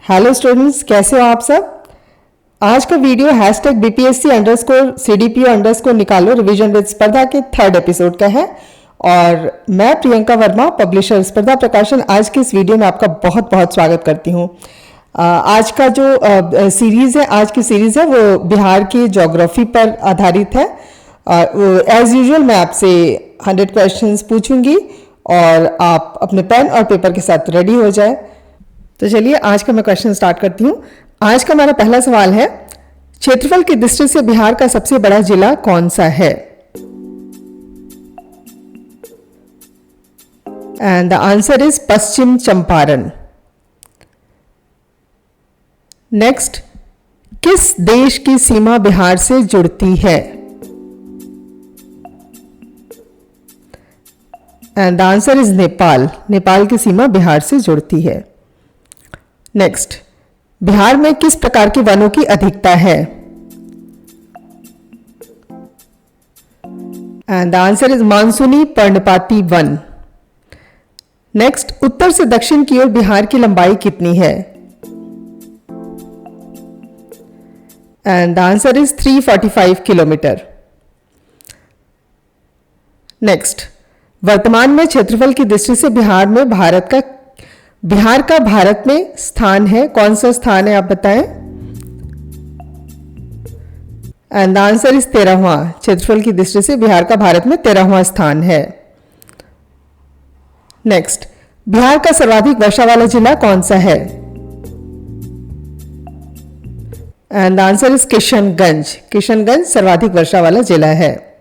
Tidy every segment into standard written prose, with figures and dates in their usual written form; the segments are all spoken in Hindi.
हेलो स्टूडेंट्स, कैसे हो आप सब। आज का वीडियो हैशटैग BPSC_CDPO_ निकालो रिवीजन विद स्पर्धा के 3rd एपिसोड का है और मैं प्रियंका वर्मा, पब्लिशर स्पर्धा प्रकाशन, आज के इस वीडियो में आपका बहुत बहुत स्वागत करती हूँ। आज का जो सीरीज है, आज की सीरीज है वो बिहार की ज्योग्राफी पर आधारित है। एज यूजुअल मैं आपसे 100 क्वेश्चंस पूछूंगी और आप अपने पेन और पेपर के साथ रेडी हो जाए। तो चलिए आज का मैं क्वेश्चन स्टार्ट करती हूँ। आज का हमारा पहला सवाल है, क्षेत्रफल की दृष्टि से बिहार का सबसे बड़ा जिला कौन सा है। And the answer is Paschim Champaran. Next, किस देश की सीमा बिहार से जुड़ती है। And the answer is Nepal. Nepal की सीमा बिहार से जुड़ती है। नेक्स्ट, बिहार में किस प्रकार के वनों की अधिकता है। एंड द आंसर इज मानसूनी पर्णपाती वन। नेक्स्ट, उत्तर से दक्षिण की ओर बिहार की लंबाई कितनी है। And the answer is 345 kilometre. Next, वर्तमान में क्षेत्रफल की दृष्टि से बिहार का भारत में स्थान है, कौन सा स्थान है आप बताएं। एंड द आंसर इज 13वां। क्षेत्रफल की दृष्टि से बिहार का भारत में 13वां स्थान है। नेक्स्ट, बिहार का सर्वाधिक वर्षा वाला जिला कौन सा है। And the answer is Kishanganj. Kishanganj सर्वाधिक वर्षा वाला जिला है।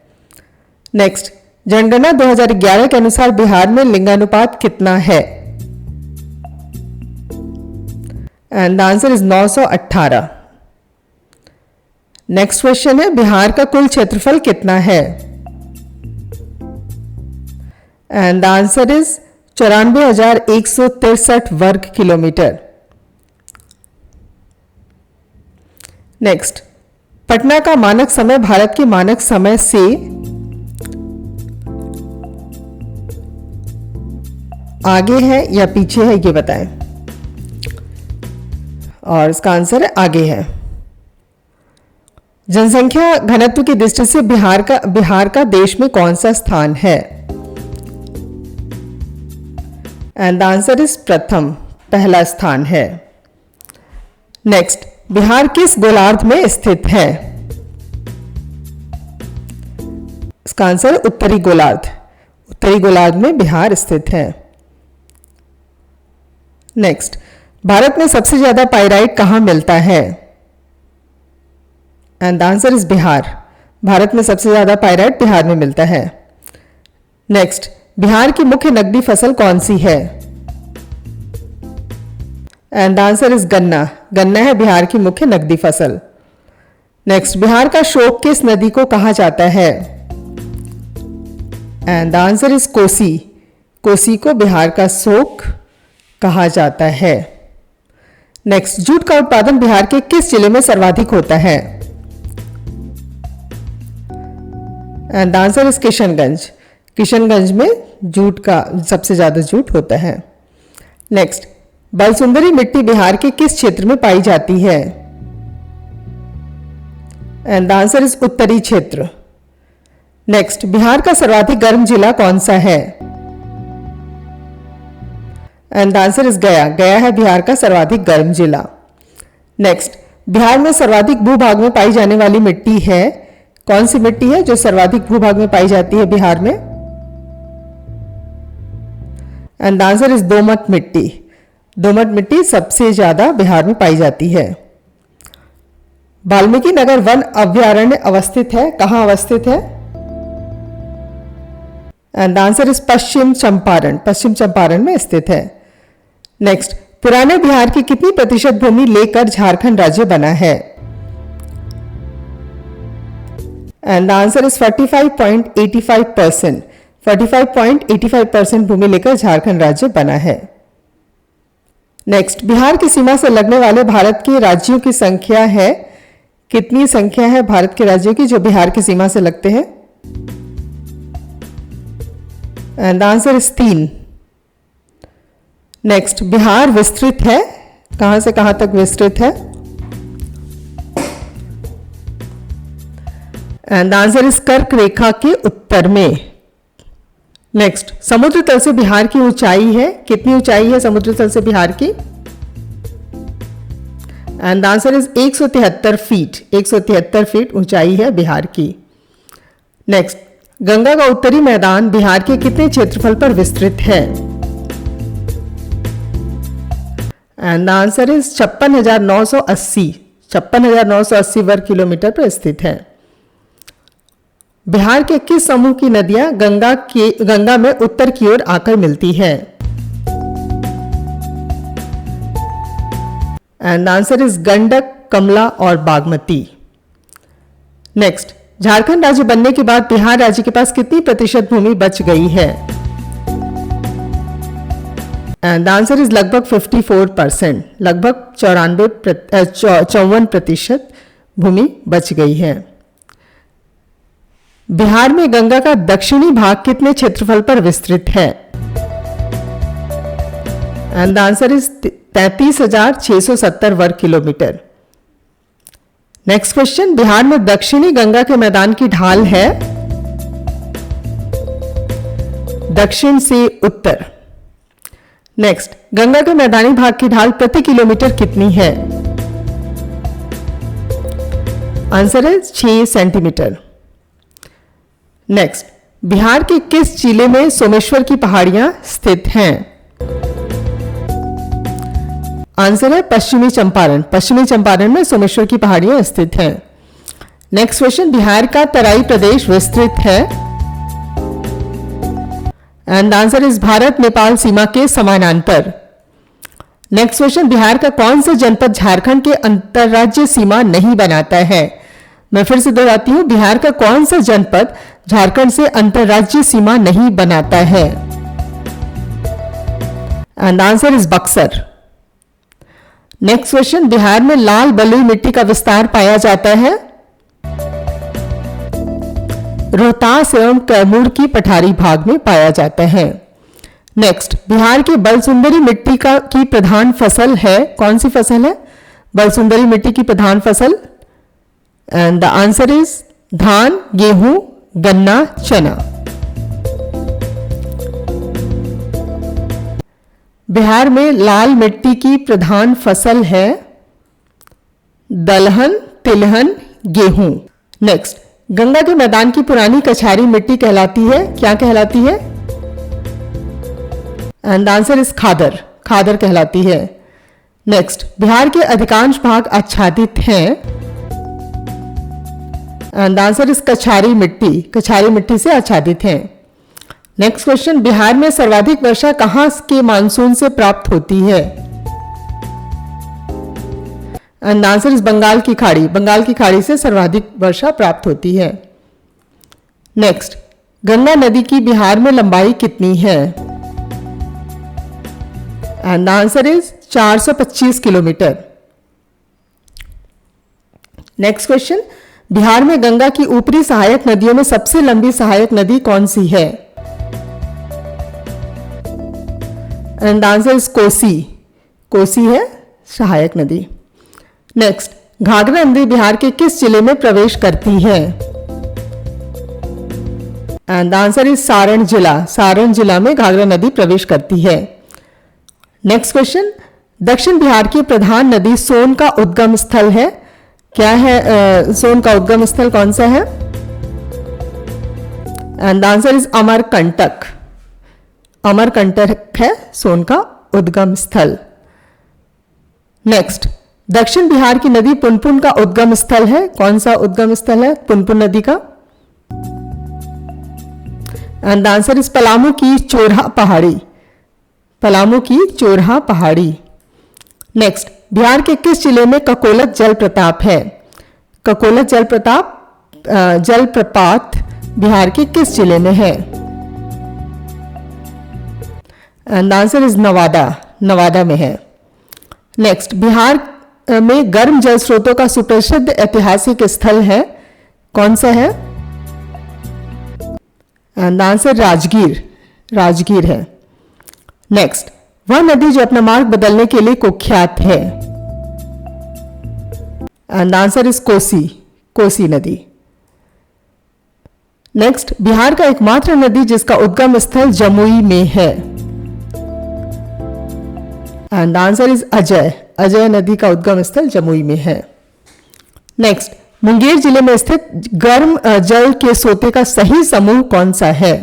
नेक्स्ट, जनगणना 2011 के अनुसार बिहार में लिंगानुपात कितना है। And the answer is 918। Next question है, बिहार का कुल क्षेत्रफल कितना है। एंड द आंसर इज 94,163 वर्ग किलोमीटर। नेक्स्ट, पटना का मानक समय भारत के मानक समय से आगे है या पीछे है, ये बताएं। और इसका आंसर है आगे है। जनसंख्या घनत्व की दृष्टि से बिहार का देश में कौन सा स्थान है। एंड द आंसर इज प्रथम, पहला स्थान है। नेक्स्ट, बिहार किस गोलार्ध में स्थित है। इसका आंसर उत्तरी गोलार्ध। उत्तरी गोलार्ध में बिहार स्थित है। नेक्स्ट, भारत में सबसे ज्यादा पाइराइट कहां मिलता है। And the answer is Bihar. Bharat में सबसे ज्यादा पाइराइट बिहार में मिलता है। नेक्स्ट, बिहार की मुख्य नकदी फसल कौन सी है। एंड द आंसर इज गन्ना। गन्ना है बिहार की मुख्य नकदी फसल। नेक्स्ट, बिहार का शोक किस नदी को कहा जाता है। And the answer is Kosi. Kosi को बिहार का शोक कहा जाता है। नेक्स्ट, जूट का उत्पादन बिहार के किस जिले में सर्वाधिक होता है। And the answer is Kishanganj. Kishanganj में जूट का सबसे ज्यादा जूट होता है। नेक्स्ट, बलसुंदरी मिट्टी बिहार के किस क्षेत्र में पाई जाती है। एंड द आंसर इज उत्तरी क्षेत्र। नेक्स्ट, बिहार का सर्वाधिक गर्म जिला कौन सा है। एंड द आंसर इज गया। गया है बिहार का सर्वाधिक गर्म जिला। नेक्स्ट, बिहार में सर्वाधिक भूभाग में पाई जाने वाली मिट्टी है, कौन सी मिट्टी है जो सर्वाधिक भूभाग में पाई जाती है बिहार में। एंड द आंसर इज दोमट मिट्टी। दोमट मिट्टी सबसे ज्यादा बिहार में पाई जाती है। वाल्मीकि नगर वन अभयारण्य अवस्थित है, कहां अवस्थित है। एंड द आंसर इज पश्चिम चंपारण। पश्चिम चंपारण में स्थित है। नेक्स्ट, पुराने बिहार की कितनी प्रतिशत भूमि लेकर झारखंड राज्य बना है। And the answer is 45.85%। 45.85% भूमि लेकर झारखंड राज्य बना है। नेक्स्ट, बिहार की सीमा से लगने वाले भारत के राज्यों की संख्या है, कितनी संख्या है भारत के राज्यों की जो बिहार की सीमा से लगते हैं। And the answer is 3। Next, Bihar विस्तृत है कहां से कहां तक विस्तृत है? एंड आंसर इज कर्क रेखा के उत्तर में। नेक्स्ट, समुद्र तल से बिहार की ऊंचाई है, कितनी ऊंचाई है समुद्र तल से बिहार की? And answer is 173 feet, 173 feet ऊंचाई है बिहार की। नेक्स्ट, गंगा का उत्तरी मैदान बिहार के कितने क्षेत्रफल पर विस्तृत है? एंड आंसर इज 56,980 वर्ग किलोमीटर पर स्थित है। बिहार के किस समूह की नदियां गंगा में उत्तर की ओर आकर मिलती है? एंड आंसर इज गंडक, कमला और बागमती। नेक्स्ट, झारखंड राज्य बनने के बाद बिहार राज्य के पास कितनी प्रतिशत भूमि बच गई है? एंड आंसर इज लगभग 54%, लगभग 54% भूमि बच गई है। बिहार में गंगा का दक्षिणी भाग कितने क्षेत्रफल पर विस्तृत है? एंड आंसर इज 33,670 वर्ग किलोमीटर। नेक्स्ट क्वेश्चन, बिहार में दक्षिणी गंगा के मैदान की ढाल है दक्षिण से उत्तर। नेक्स्ट, गंगा के मैदानी भाग की ढाल प्रति किलोमीटर कितनी है? आंसर है 6 सेंटीमीटर। नेक्स्ट, बिहार के किस जिले में सोमेश्वर की पहाड़ियां स्थित हैं? आंसर है पश्चिमी चंपारण, पश्चिमी चंपारण में सोमेश्वर की पहाड़ियां स्थित हैं। नेक्स्ट क्वेश्चन, बिहार का तराई प्रदेश विस्तृत है? And answer is Bharat Nepal सीमा के समानांतर। नेक्स्ट क्वेश्चन, बिहार का कौन सा जनपद झारखंड के अंतरराज्य सीमा नहीं बनाता है? मैं फिर से दोहराती हूं, बिहार का कौन सा जनपद झारखंड से अंतरराज्य सीमा नहीं बनाता है? And answer is Buxar. Next question, Bihar में लाल बलुई मिट्टी का विस्तार पाया जाता है? रोहतास एवं कैमूर की पठारी भाग में पाया जाता है। नेक्स्ट, बिहार के बलसुंदरी मिट्टी की प्रधान फसल है, कौन सी फसल है बलसुंदरी मिट्टी की प्रधान फसल? एंड द आंसर इज धान, गेहूं, गन्ना, चना। बिहार में लाल मिट्टी की प्रधान फसल है दलहन, तिलहन, गेहूं। नेक्स्ट, गंगा के मैदान की पुरानी कछारी मिट्टी कहलाती है, क्या कहलाती है? एंड आंसर इज खादर, खादर कहलाती है। नेक्स्ट, बिहार के अधिकांश भाग आच्छादित हैं? एंड आंसर इज कछारी मिट्टी से आच्छादित हैं। नेक्स्ट क्वेश्चन, बिहार में सर्वाधिक वर्षा कहां के मानसून से प्राप्त होती है? एंड आंसर इज बंगाल की खाड़ी से सर्वाधिक वर्षा प्राप्त होती है। नेक्स्ट, गंगा नदी की बिहार में लंबाई कितनी है? And answer is 425 kilometre. Next question, Bihar में गंगा की ऊपरी सहायक नदियों में सबसे लंबी सहायक नदी कौन सी है? एंड आंसर इज कोसी है सहायक नदी। नेक्स्ट, घाघरा नदी बिहार के किस जिले में प्रवेश करती है? एंड आंसर इज सारण जिला में घाघरा नदी प्रवेश करती है। नेक्स्ट क्वेश्चन, दक्षिण बिहार की प्रधान नदी सोन का उद्गम स्थल है, क्या है सोन का उद्गम स्थल कौन सा है? एंड आंसर इज अमरकंटक है सोन का उद्गम स्थल। नेक्स्ट, दक्षिण बिहार की नदी पुनपुन का उद्गम स्थल है, कौन सा उद्गम स्थल है पुनपुन नदी का? एंड आंसर इज पलामू की चोरहा पहाड़ी। नेक्स्ट, बिहार के किस जिले में ककोलत जलप्रपात है? ककोलत जलप्रपात बिहार के किस जिले में है? एंड आंसर इज नवादा में है। नेक्स्ट, बिहार में गर्म जल स्रोतों का सुप्रसिद्ध ऐतिहासिक स्थल है, कौन सा है? एंड आंसर राजगीर है। नेक्स्ट, वह नदी जो अपना मार्ग बदलने के लिए कुख्यात है। And answer is Kosi, Kosi नदी। नेक्स्ट, बिहार का एकमात्र नदी जिसका उद्गम स्थल जमुई में है। And answer is Ajay, Ajay नदी का उद्गम स्थल जमुई में है। नेक्स्ट, मुंगेर जिले में स्थित गर्म जल के सोते का सही समूह कौन सा है?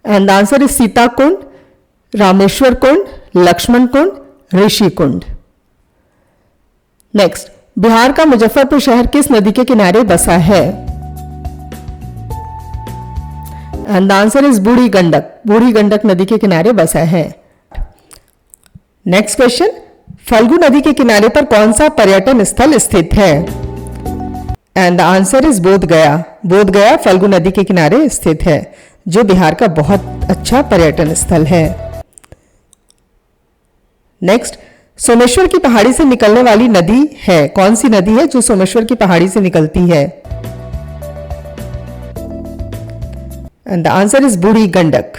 And answer is Sita Kund, Rameshwar Kund, Lakshman Kund, Rishi Kund. Next, Bihar का मुजफ्फरपुर शहर किस नदी के किनारे बसा है? एंड आंसर इज बूढ़ी गंडक, बूढ़ी गंडक नदी के किनारे बसा है। नेक्स्ट क्वेश्चन, फल्गु नदी के किनारे पर कौन सा पर्यटन स्थल स्थित है? एंड आंसर इज बोध गया, बोध गया फल्गु नदी के किनारे स्थित है, जो बिहार का बहुत अच्छा पर्यटन स्थल है। नेक्स्ट, सोमेश्वर की पहाड़ी से निकलने वाली नदी है, कौन सी नदी है जो सोमेश्वर की पहाड़ी से निकलती है? And the answer is Burhi Gandak.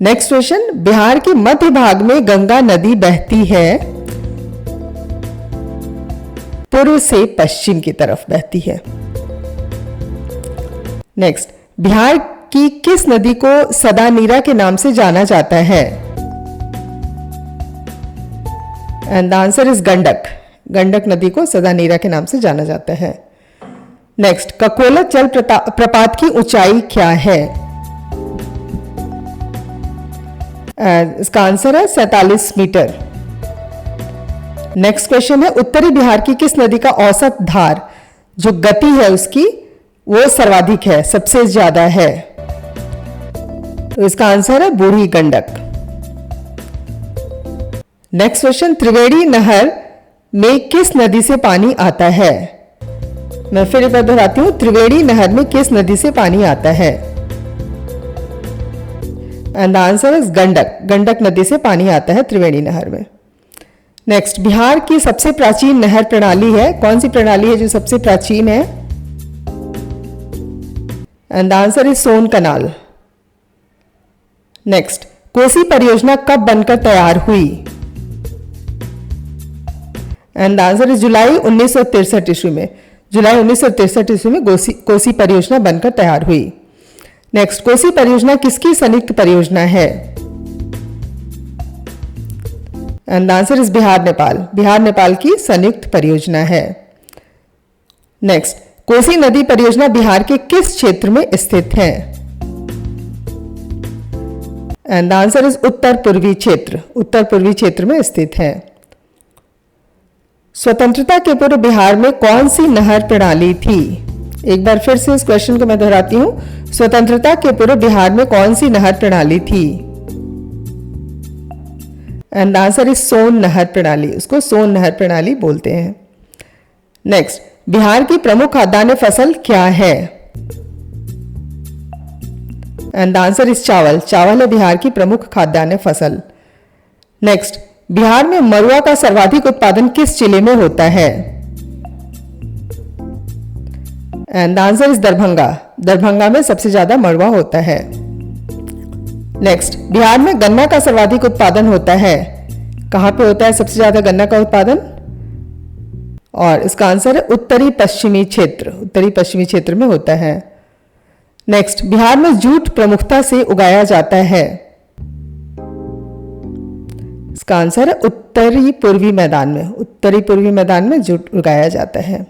Next question, Bihar के मध्य भाग में गंगा नदी बहती है, पूर्व से पश्चिम की तरफ बहती है। नेक्स्ट, बिहार की किस नदी को सदानीरा के नाम से जाना जाता है? And the answer is Gandak, Gandak नदी को सदानीरा के नाम से जाना जाता है। नेक्स्ट, ककोलत जल प्रपात की ऊंचाई क्या है? इसका आंसर है 47 मीटर। नेक्स्ट क्वेश्चन है, उत्तरी बिहार की किस नदी का औसत धार जो गति है उसकी वो सर्वाधिक है, सबसे ज्यादा है? तो इसका आंसर है बूढ़ी गंडक। नेक्स्ट क्वेश्चन, त्रिवेणी नहर में किस नदी से पानी आता है? मैं फिर एक बार दोहराती हूं, त्रिवेणी नहर में किस नदी से पानी आता है? And the answer is Gandak, Gandak नदी से पानी आता है त्रिवेणी नहर में। नेक्स्ट, बिहार की सबसे प्राचीन नहर प्रणाली है, कौन सी प्रणाली है जो सबसे प्राचीन है? And the answer is Son canal. Next, Kosi परियोजना कब बनकर तैयार हुई? And the answer is July 1963 ईस्वी में, जुलाई 1963 ईस्वी में कोसी परियोजना बनकर तैयार हुई। नेक्स्ट, कोसी परियोजना किसकी संयुक्त परियोजना है? And the answer is Bihar Nepal, Bihar Nepal की संयुक्त परियोजना है। नेक्स्ट, कोसी नदी परियोजना बिहार के किस क्षेत्र में स्थित है? एंड द आंसर इज उत्तर पूर्वी क्षेत्र, उत्तर पूर्वी क्षेत्र में स्थित है। स्वतंत्रता के पूर्व बिहार में कौन सी नहर प्रणाली थी? एक बार फिर से इस क्वेश्चन को मैं दोहराती हूं, स्वतंत्रता के पूर्व बिहार में कौन सी नहर प्रणाली थी? एंड द आंसर इज सोन नहर प्रणाली, उसको सोन नहर प्रणाली बोलते हैं। नेक्स्ट, बिहार की प्रमुख खाद्यान्न फसल क्या है? एंड द आंसर इज चावल, चावल है बिहार की प्रमुख खाद्यान्न फसल। नेक्स्ट, बिहार में मरुआ का सर्वाधिक उत्पादन किस जिले में होता है? And the answer is Darbhanga, Darbhanga में सबसे ज्यादा मरुआ होता है। नेक्स्ट, बिहार में गन्ना का सर्वाधिक उत्पादन होता है, कहां पे होता है सबसे ज्यादा गन्ना का उत्पादन? और इसका आंसर है उत्तरी पश्चिमी क्षेत्र, उत्तरी पश्चिमी क्षेत्र में होता है। नेक्स्ट, बिहार में जूट प्रमुखता से उगाया जाता है, इसका आंसर है उत्तरी पूर्वी मैदान में, उत्तरी पूर्वी मैदान में जूट उगाया जाता है।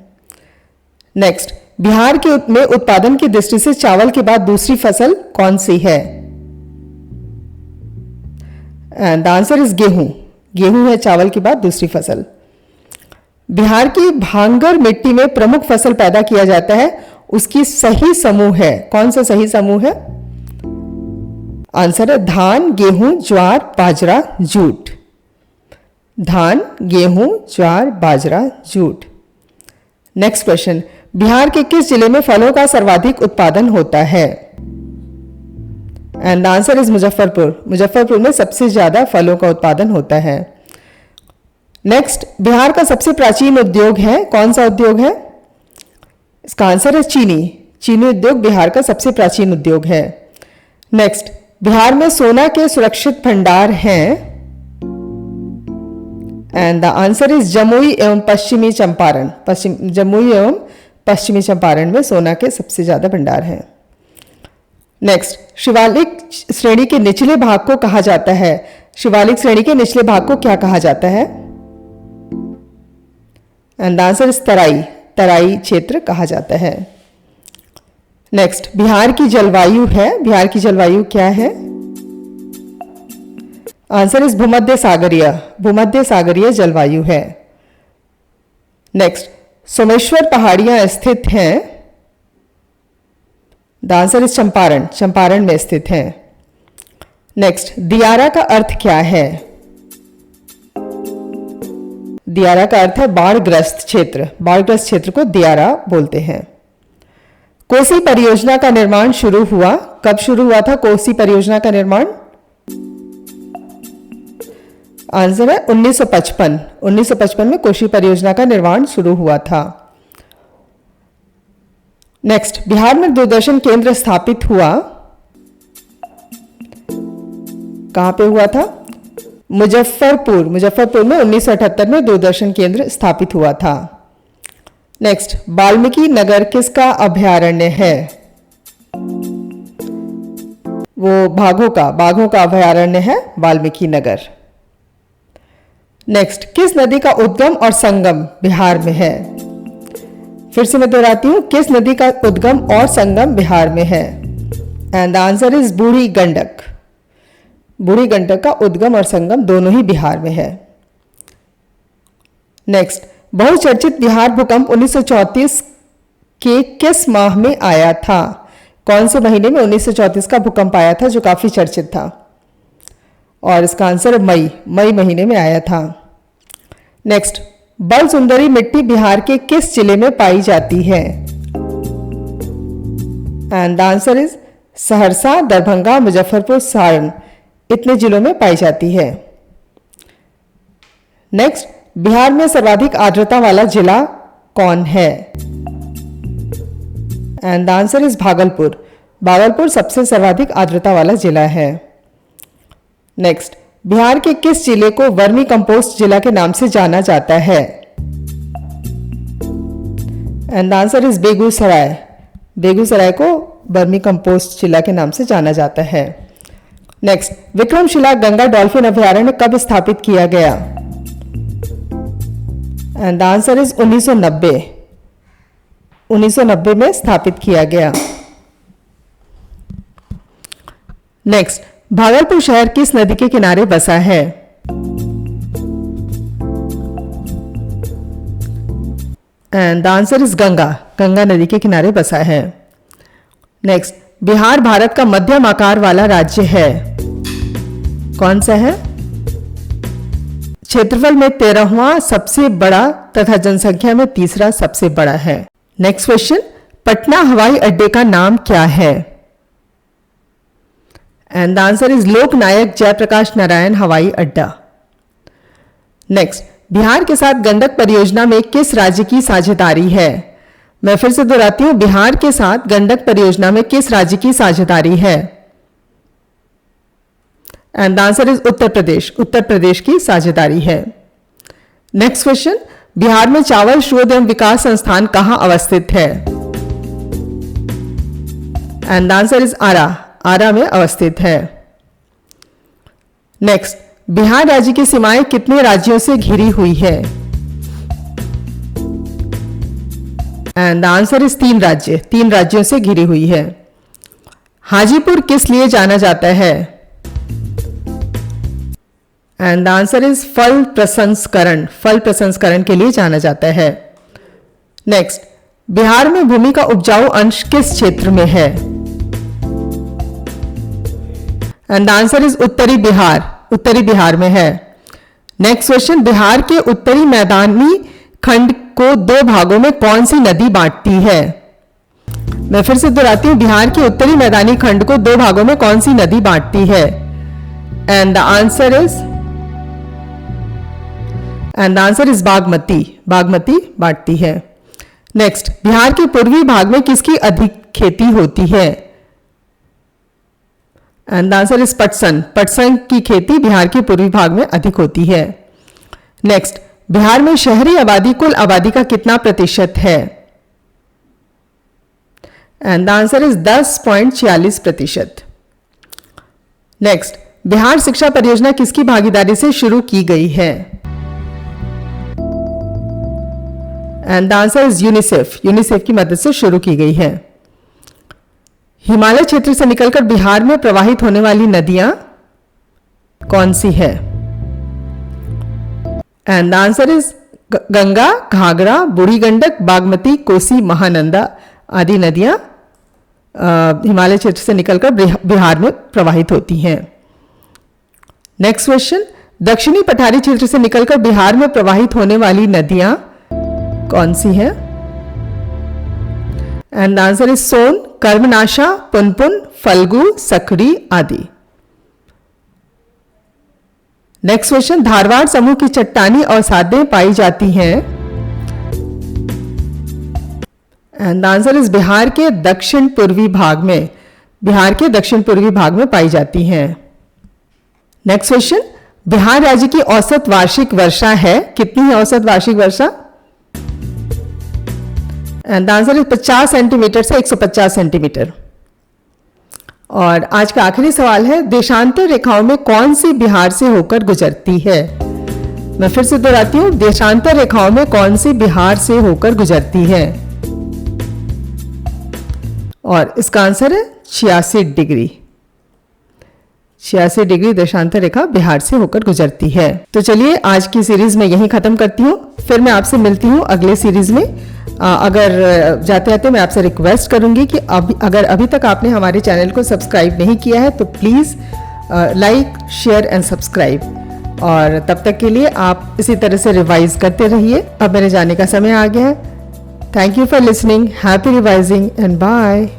नेक्स्ट, बिहार में उत्पादन की दृष्टि से चावल के बाद दूसरी फसल कौन सी है? एंड द आंसर इज गेहूं, गेहूं है चावल के बाद दूसरी फसल। बिहार की भांगर मिट्टी में प्रमुख फसल पैदा किया जाता है, उसकी सही समूह है, कौन सा सही समूह है? आंसर है धान, गेहूं, ज्वार, बाजरा, जूट। धान, गेहूं, ज्वार, बाजरा, जूट। नेक्स्ट क्वेश्चन, बिहार के किस जिले में फलों का सर्वाधिक उत्पादन होता है? And the answer is Muzaffarpur, Muzaffarpur में सबसे ज्यादा फलों का उत्पादन होता है। नेक्स्ट, बिहार का सबसे प्राचीन उद्योग है, कौन सा उद्योग है? इसका आंसर है चीनी, चीनी उद्योग बिहार का सबसे प्राचीन उद्योग है। नेक्स्ट, बिहार में सोना के सुरक्षित भंडार हैं, and the answer is Jamui एवं पश्चिमी चंपारण। जमुई एवं पश्चिमी चंपारण में सोना के सबसे ज्यादा भंडार हैं। नेक्स्ट, शिवालिक श्रेणी के निचले भाग को कहा जाता है। शिवालिक श्रेणी के निचले भाग को क्या कहा जाता है? एंड द आंसर इज तराई। तराई क्षेत्र कहा जाता है। नेक्स्ट, बिहार की जलवायु है। बिहार की जलवायु क्या है? आंसर इज भूमध्य सागरीय। भूमध्य सागरीय जलवायु है। नेक्स्ट, सोमेश्वर पहाड़ियां स्थित हैं। The answer is Champaran. Champaran में स्थित हैं। नेक्स्ट, दियारा का अर्थ क्या है? दियारा का अर्थ है बाढ़ग्रस्त क्षेत्र। बाढ़ग्रस्त क्षेत्र को दियारा बोलते हैं। कोसी परियोजना का निर्माण शुरू हुआ। कब शुरू हुआ था कोसी परियोजना का निर्माण? आंसर है 1955। 1955 में कोसी परियोजना का निर्माण शुरू हुआ था। नेक्स्ट, बिहार में दूरदर्शन केंद्र स्थापित हुआ। कहां पे हुआ था? मुजफ्फरपुर। मुजफ्फरपुर में 1978 में दूरदर्शन केंद्र स्थापित हुआ था। नेक्स्ट, वाल्मीकि नगर किसका अभयारण्य है? वो बाघों का अभयारण्य है वाल्मीकि नगर। नेक्स्ट, किस नदी का उद्गम और संगम बिहार में है? फिर से मैं दोहराती हूं, किस नदी का उद्गम और संगम बिहार में है? एंड द आंसर इज बूढ़ी गंडक। बूढ़ी गंडक का उद्गम और संगम दोनों ही बिहार में है। नेक्स्ट, बहुचर्चित बिहार भूकंप 1934 के किस माह में आया था? कौन से महीने में 1934 का भूकंप आया था जो काफी चर्चित था? और इसका आंसर मई महीने में आया था। नेक्स्ट, बल सुंदरी मिट्टी बिहार के किस जिले में पाई जाती है? And the answer is Saharsa, Darbhanga, Muzaffarpur, Saran, इतने जिलों में पाई जाती है। नेक्स्ट, बिहार में सर्वाधिक आर्द्रता वाला जिला कौन है? And the answer is Bhagalpur. Bhagalpur सबसे सर्वाधिक आर्द्रता वाला जिला है। नेक्स्ट, बिहार के किस जिले को वर्मी कंपोस्ट जिला के नाम से जाना जाता है? And the answer is Begusarai. Begusarai को वर्मी कंपोस्ट जिला के नाम से जाना जाता है। नेक्स्ट, विक्रमशिला गंगा डॉल्फिन अभयारण्य कब स्थापित किया गया? And the answer is 1990। 1990 में स्थापित किया गया। नेक्स्ट, भागलपुर शहर किस नदी के किनारे बसा है? And the answer is Ganga. Ganga नदी के किनारे बसा है। नेक्स्ट, बिहार भारत का मध्यम आकार वाला राज्य है। कौन सा है? क्षेत्रफल में 13वां सबसे बड़ा तथा जनसंख्या में तीसरा सबसे बड़ा है। नेक्स्ट क्वेश्चन, पटना हवाई अड्डे का नाम क्या है? एंड द आंसर इज लोकनायक जयप्रकाश नारायण हवाई अड्डा। नेक्स्ट, बिहार के साथ गंडक परियोजना में किस राज्य की साझेदारी है? मैं फिर से दोहराती हूं, बिहार के साथ गंडक परियोजना में किस राज्य की साझेदारी है? And the answer is Uttar Pradesh. Uttar Pradesh की साझेदारी है। नेक्स्ट क्वेश्चन, बिहार में चावल शोध एवं विकास संस्थान कहां अवस्थित है? एंड द आंसर इज आरा। आरा में अवस्थित है। नेक्स्ट, बिहार राज्य की सीमाएं कितने राज्यों से घिरी हुई है? एंड द आंसर इज 3 राज्य। 3 राज्यों से घिरी हुई है। हाजीपुर किस लिए जाना जाता है? एंड द आंसर इज फल प्रसंस्करण। फल प्रसंस्करण के लिए जाना जाता है। नेक्स्ट, बिहार में भूमि का उपजाऊ अंश किस क्षेत्र में है? एंड द आंसर इज उत्तरी बिहार। उत्तरी बिहार में है। नेक्स्ट क्वेश्चन, बिहार के उत्तरी मैदानी खंड को 2 भागों में कौन सी नदी बांटती है? मैं फिर से दोहराती हूं, बिहार के उत्तरी मैदानी खंड को 2 भागों में कौन सी नदी बांटती है? And the answer is Bagmati. Bagmati बांटती है। नेक्स्ट, बिहार के पूर्वी भाग में किसकी अधिक खेती होती है? एंड द आंसर इज पटसन। पटसन की खेती बिहार के पूर्वी भाग में अधिक होती है। नेक्स्ट, बिहार में शहरी आबादी कुल आबादी का कितना प्रतिशत है? And the answer is 10.46%। Next, Bihar शिक्षा परियोजना किसकी भागीदारी से शुरू की गई है? And the answer is UNICEF. UNICEF की मदद से शुरू की गई है। हिमालय क्षेत्र से निकलकर बिहार में प्रवाहित होने वाली नदियां कौन सी है? And the answer is Ganga, Ghaghara, Burhi Gandak, Bagmati, Kosi, Mahananda आदि नदियां हिमालय क्षेत्र से निकलकर बिहार में प्रवाहित होती हैं। नेक्स्ट क्वेश्चन, दक्षिणी पठारी क्षेत्र से निकलकर बिहार में प्रवाहित होने वाली नदियां कौन सी है? एंड द आंसर इज सोन, कर्मनाशा, पुनपुन, फल्गु, सकरी आदि। नेक्स्ट क्वेश्चन, धारवाड़ समूह की चट्टानी अवसादें पाई जाती हैं। And the answer is Bihar के दक्षिण पूर्वी भाग में। बिहार के दक्षिण पूर्वी भाग में पाई जाती हैं। नेक्स्ट क्वेश्चन, बिहार राज्य की औसत वार्षिक वर्षा है, कितनी है औसत वार्षिक वर्षा? And the answer is 50 centimetre से 150 सेंटीमीटर। और आज का आखिरी सवाल है, देशांतर रेखाओं में कौन सी बिहार से होकर गुजरती है? मैं फिर से दोहराती हूं, देशांतर रेखाओं में कौन सी बिहार से होकर गुजरती है? और इसका आंसर है 86 डिग्री। 86 डिग्री देशांतर रेखा बिहार से होकर गुजरती है। तो चलिए आज की सीरीज में यहीं खत्म करती हूँ, फिर मैं आपसे मिलती हूँ अगले सीरीज में। अगर जाते जाते मैं आपसे रिक्वेस्ट करूंगी कि अगर अभी तक आपने हमारे चैनल को सब्सक्राइब नहीं किया है तो please like, share and subscribe. और तब तक के लिए आप इसी तरह से रिवाइज करते रहिए। अब मेरे जाने का समय आ गया है। Thank you for listening, happy revising and bye.